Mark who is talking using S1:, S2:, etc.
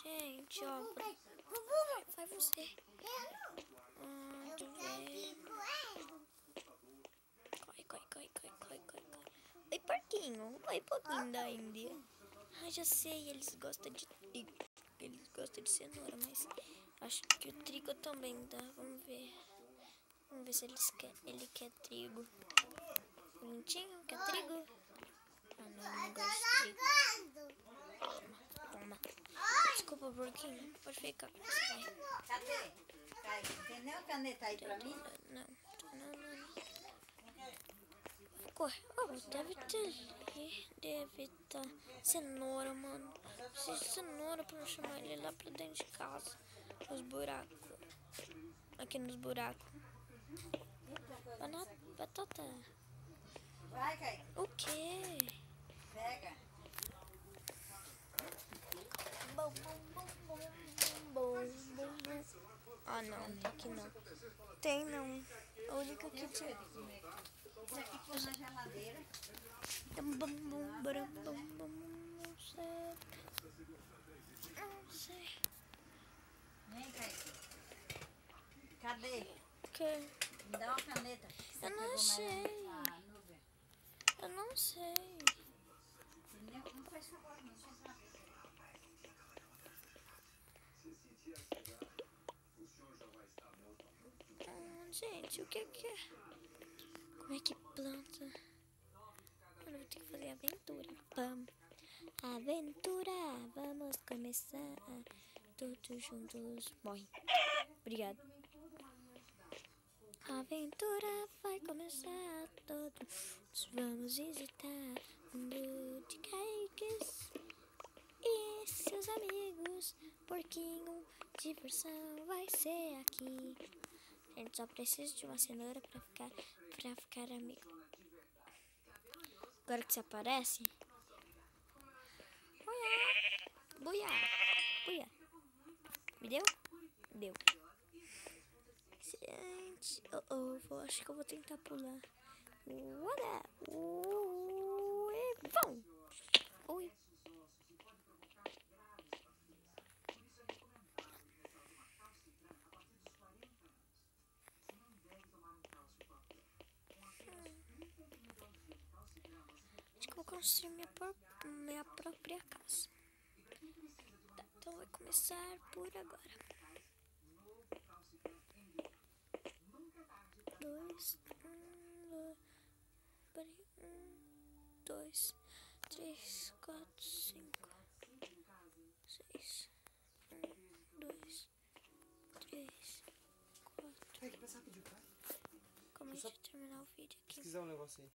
S1: Gente, ó. Vai você. Deixa eu ver. Corre. Oi, porquinho. Oi, porquinho da Índia. Ah, já sei, eles gostam de trigo. Eles gostam de cenoura, mas acho que o trigo também dá. Vamos ver. Vamos ver se ele quer trigo. Bonitinho, quer trigo? Ah, não gosto de trigo. Toma. Desculpa, porquinho. Pode ficar com você, vai.
S2: Cadê? Tem nem a caneta aí pra mim?
S1: Não. Vou correr. Deve estar cenoura, mano. Preciso de cenoura pra não chamar ele lá pra dentro de casa. Nos buracos. Aqui nos buracos. Batata.
S2: Vai, Caio.
S1: O quê?
S2: Pega.
S1: Ah, não. Aqui não. Tem não. A única que tinha.
S2: Isso aqui foi na geladeira.
S1: Não sei.
S2: Vem, Caio. Cadê?
S1: O quê?
S2: Me dá uma caneta.
S1: Eu não sei. Eu não sei.
S2: Não faz favor, não.
S1: Gente, o que é? Como é que planta? Eu vou ter que fazer aventura. Aventura, vamos começar. Todos juntos. Morre. Obrigado. A aventura vai começar. Todos vamos visitar um mundo de cakes e seus amigos. Porquinho, diversão vai ser aqui. A gente só precisa de uma cenoura pra ficar amigo. Agora que você aparece. Buia. Me deu? Deu. Gente. Acho que eu vou tentar pular. Vão. Ui. Vou construir minha própria casa. Tá, então vai começar por agora. 2, 3, 4, 5, 6. 2, 3, 4.
S3: É que passar pediu, tá?
S1: Como a gente terminar o vídeo aqui.
S3: Se quiser um negócio aí.